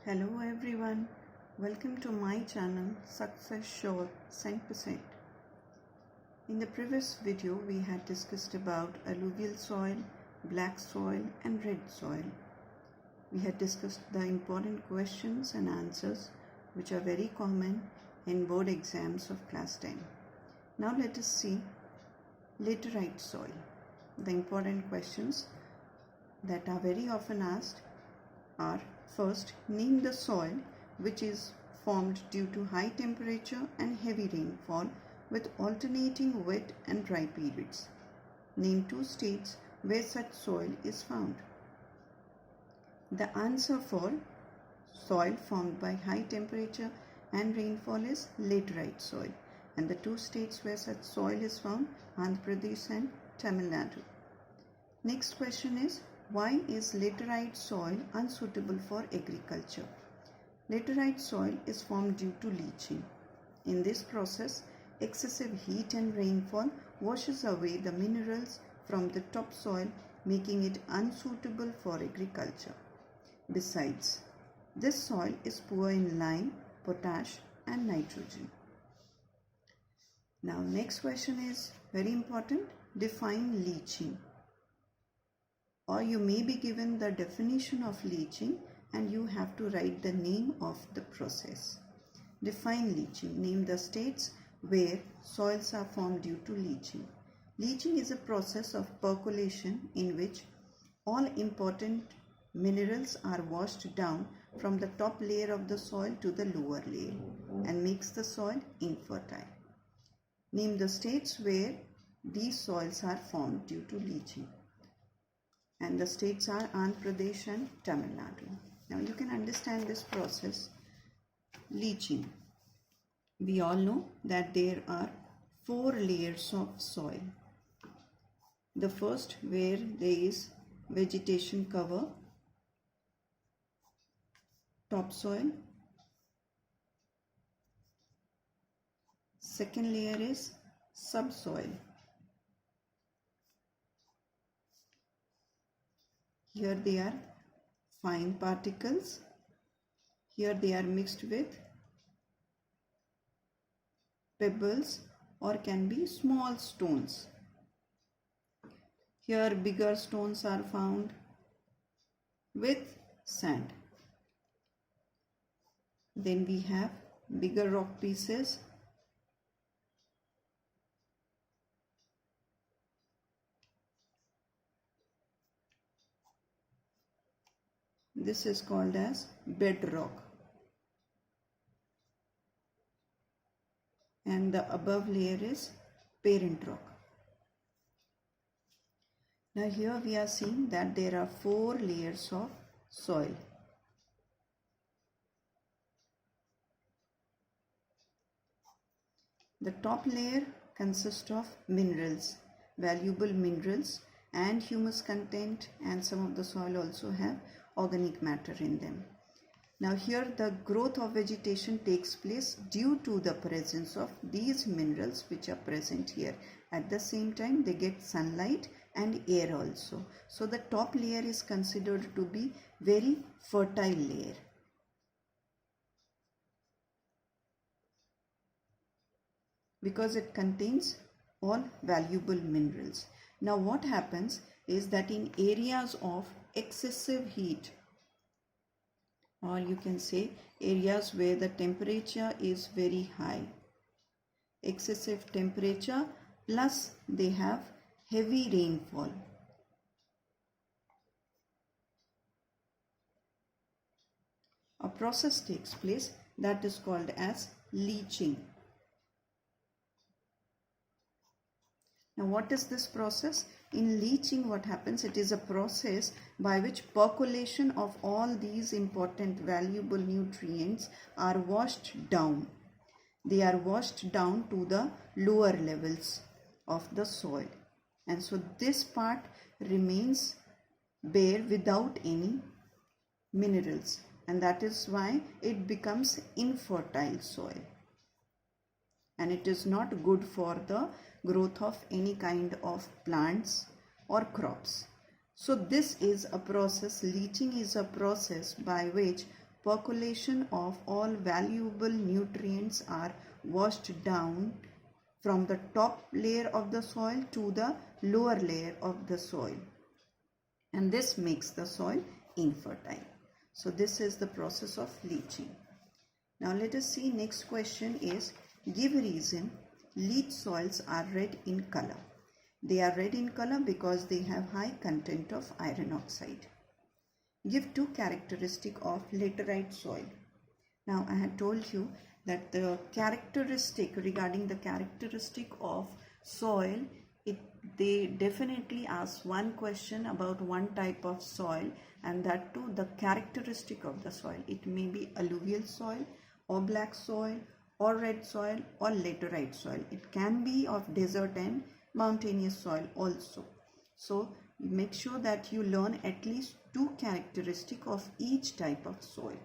Hello everyone, welcome to my channel Success Sure 100%. In the previous video we had discussed about alluvial soil, black soil and red soil. We had discussed the important questions and answers which are very common in board exams of class 10. Now let us see laterite soil. The important questions that are very often asked are: first, name the soil which is formed due to high temperature and heavy rainfall with alternating wet and dry periods. Name two states where such soil is found. The answer for soil formed by high temperature and rainfall is laterite soil, and the two states where such soil is found, Andhra Pradesh and Tamil Nadu. Next question is: why is laterite soil unsuitable for agriculture? Laterite soil is formed due to leaching. In this process, excessive heat and rainfall washes away the minerals from the topsoil, making it unsuitable for agriculture. Besides, this soil is poor in lime, potash and nitrogen. Now, next question is very important. Define leaching. Or you may be given the definition of leaching and you have to write the name of the process. Define leaching. Name the states where soils are formed due to leaching. Leaching is a process of percolation in which all important minerals are washed down from the top layer of the soil to the lower layer and makes the soil infertile. Name the states where these soils are formed due to leaching. And the states are Andhra Pradesh and Tamil Nadu. Now you can understand this process. Leaching. We all know that there are 4 layers of soil. The first, where there is vegetation cover, topsoil. Second layer is subsoil. Here they are fine particles. Here they are mixed with pebbles or can be small stones. Here bigger stones are found with sand. Then we have bigger rock pieces. This is called as bedrock. And the above layer is parent rock. Now here we are seeing that there are 4 layers of soil. The top layer consists of minerals, valuable minerals and humus content, and some of the soil also have organic matter in them. Now here the growth of vegetation takes place due to the presence of these minerals which are present here. At the same time they get sunlight and air also. So the top layer is considered to be very fertile layer. Because it contains all valuable minerals. Now what happens is that in areas of excessive heat, or you can say areas where the temperature is very high, excessive temperature plus they have heavy rainfall, a process takes place that is called as leaching. Now what is this process? In leaching what happens, it is a process by which percolation of all these important valuable nutrients are washed down. They are washed down to the lower levels of the soil. And so this part remains bare without any minerals. And that is why it becomes infertile soil. And it is not good for the growth of any kind of plants or crops. So this is a process, leaching is a process by which percolation of all valuable nutrients are washed down from the top layer of the soil to the lower layer of the soil, and this makes the soil infertile. So this is the process of leaching. Now let us see, next question is, give reason leach soils are red in color. They are red in color because they have high content of iron oxide. Give two characteristics of laterite soil. Now I had told you that the characteristic, regarding the characteristic of soil, they definitely ask one question about one type of soil, and that too the characteristic of the soil. It may be alluvial soil or black soil or red soil or laterite soil. It can be of desert and mountainous soil also. So make sure that you learn at least two characteristics of each type of soil.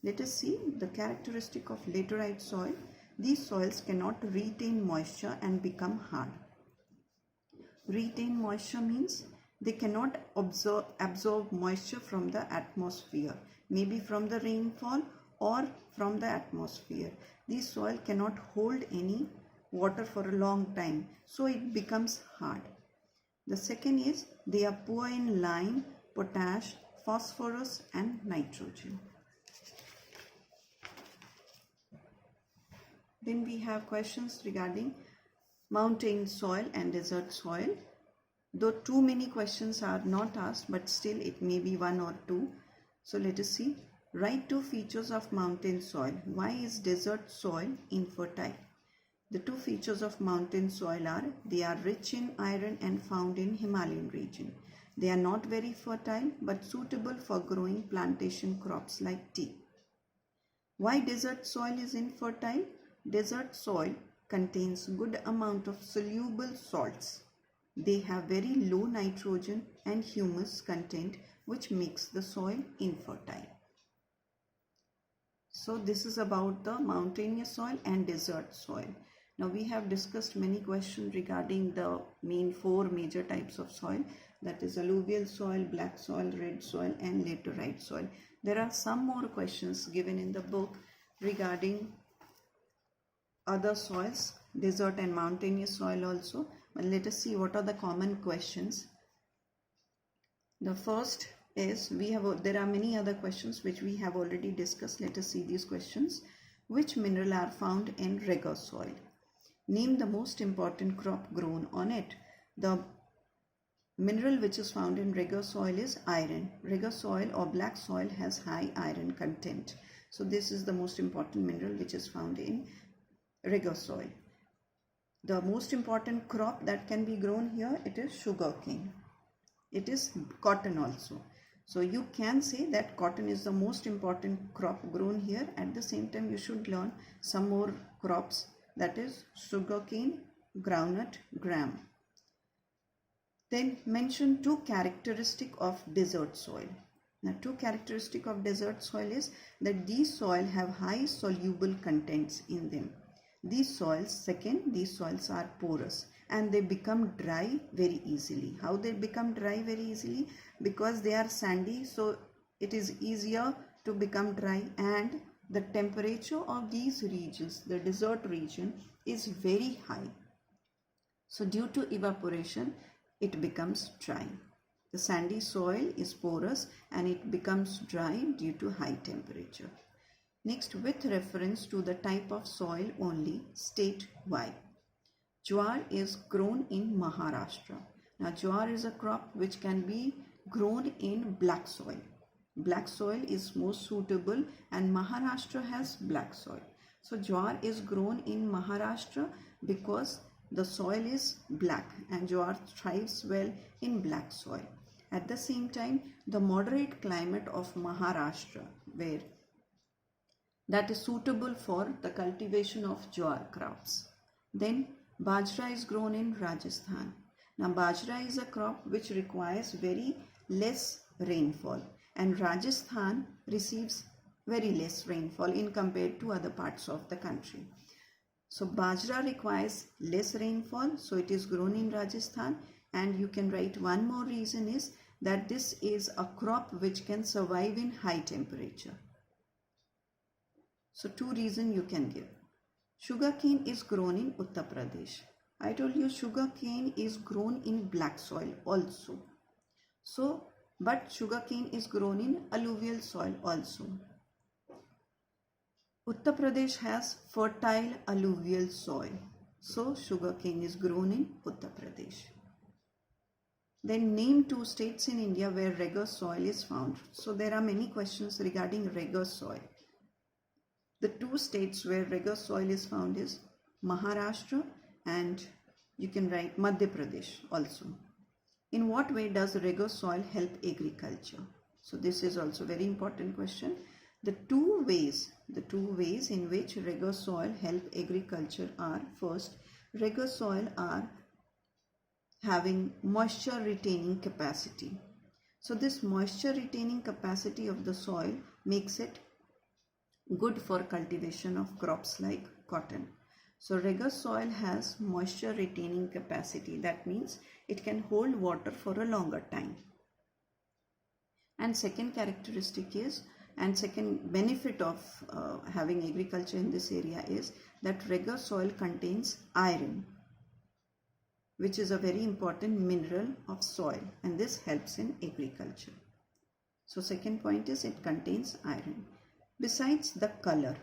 Let us see the characteristic of laterite soil. These soils cannot retain moisture and become hard. Retain moisture means they cannot absorb moisture from the atmosphere, maybe from the rainfall or from the atmosphere. This soil cannot hold any water for a long time, so it becomes hard. The second is they are poor in lime, potash, phosphorus and nitrogen. Then we have questions regarding mountain soil and desert soil. Though too many questions are not asked, but still it may be one or two. So let us see. Write two features of mountain soil. Why is desert soil infertile? The two features of mountain soil are, they are rich in iron and found in Himalayan region. They are not very fertile but suitable for growing plantation crops like tea. Why desert soil is infertile? Desert soil contains good amount of soluble salts. They have very low nitrogen and humus content, which makes the soil infertile. So this is about the mountainous soil and desert soil. Now we have discussed many questions regarding the main four major types of soil, that is alluvial soil, black soil, red soil and laterite soil. There are some more questions given in the book regarding other soils, desert and mountainous soil also. But let us see what are the common questions. The first is, there are many other questions which we have already discussed. Let us see these questions. Which mineral are found in regular soil? Name the most important crop grown on it. The mineral which is found in regular soil is iron. Regular soil or black soil has high iron content. So this is the most important mineral which is found in regular soil. The most important crop that can be grown here, it is sugarcane. It is cotton also. So you can say that cotton is the most important crop grown here. At the same time, you should learn some more crops, that is sugarcane, groundnut, gram. Then mention two characteristics of desert soil. Now two characteristics of desert soil is that these soil have high soluble contents in them. These soils are porous and they become dry very easily. How they become dry very easily? Because they are sandy, so it is easier to become dry, and the temperature of these regions, the desert region, is very high. So due to evaporation, it becomes dry. The sandy soil is porous and it becomes dry due to high temperature. Next, with reference to the type of soil only, state why. Jowar is grown in Maharashtra. Now, jowar is a crop which can be grown in black soil. Black soil is most suitable and Maharashtra has black soil. So, jowar is grown in Maharashtra because the soil is black and jowar thrives well in black soil. At the same time, the moderate climate of Maharashtra, where that is suitable for the cultivation of jowar crops. Then Bajra is grown in Rajasthan. Now Bajra is a crop which requires very less rainfall, and Rajasthan receives very less rainfall in compared to other parts of the country. So Bajra requires less rainfall, so it is grown in Rajasthan. And you can write one more reason is that this is a crop which can survive in high temperature. So 2 reasons you can give. Sugarcane is grown in Uttar Pradesh. I told you sugarcane is grown in black soil also. So, but sugarcane is grown in alluvial soil also. Uttar Pradesh has fertile alluvial soil. So, sugarcane is grown in Uttar Pradesh. Then name 2 states in India where regular soil is found. So, there are many questions regarding regular soil. The 2 states where regular soil is found is Maharashtra and you can write Madhya Pradesh also. In what way does regular soil help agriculture? So this is also very important question. The two ways in which regular soil help agriculture are, first, regular soil are having moisture retaining capacity. So this moisture retaining capacity of the soil makes it good for cultivation of crops like cotton. So regular soil has moisture retaining capacity. That means it can hold water for a longer time. And second characteristic is, and second benefit of having agriculture in this area is that regular soil contains iron, which is a very important mineral of soil, and this helps in agriculture. So second point is it contains iron. Besides the color,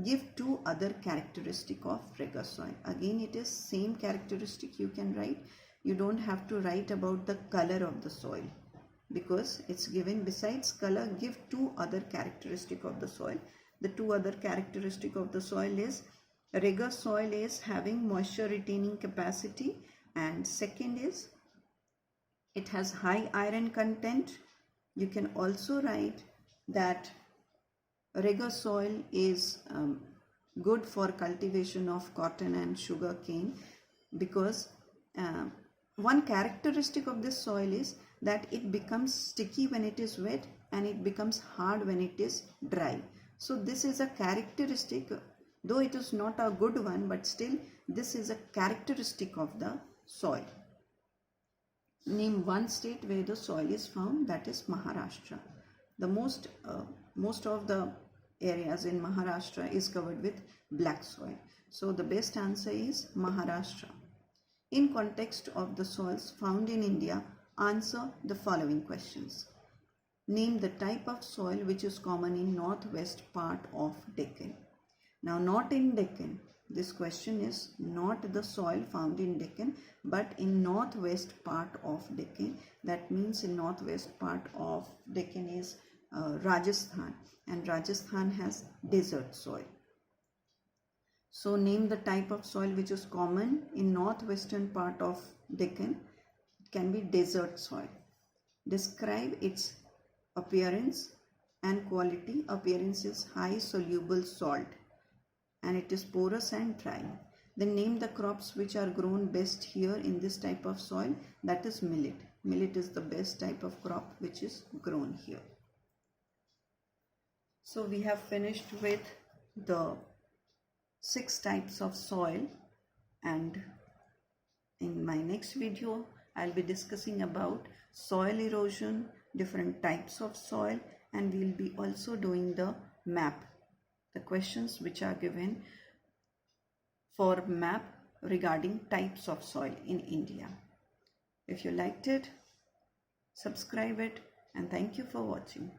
give 2 other characteristic of regular soil. Again, it is same characteristic you can write. You don't have to write about the color of the soil because it's given. Besides color, give 2 other characteristic of the soil. The 2 other characteristic of the soil is regular soil is having moisture retaining capacity, and second is it has high iron content. You can also write that regular soil is good for cultivation of cotton and sugar cane because one characteristic of this soil is that it becomes sticky when it is wet and it becomes hard when it is dry. So this is a characteristic, though it is not a good one, but still this is a characteristic of the soil. Name 1 state where the soil is found, that is Maharashtra. The most of the areas in Maharashtra is covered with black soil. So the best answer is Maharashtra. In context of the soils found in India, answer the following questions. Name the type of soil which is common in northwest part of Deccan. Now not in Deccan. This question is not the soil found in Deccan but in northwest part of Deccan. That means in northwest part of Deccan is Rajasthan, and Rajasthan has desert soil. So name the type of soil which is common in northwestern part of Deccan. It can be desert soil. Describe its appearance and quality. Appearance is high soluble salt and it is porous and dry. Then name the crops which are grown best here in this type of soil, that is millet. Millet is the best type of crop which is grown here. So we have finished with the 6 types of soil, and in my next video I'll be discussing about soil erosion, different types of soil, and we'll be also doing the map, the questions which are given for map regarding types of soil in India. If you liked it, subscribe it, and thank you for watching.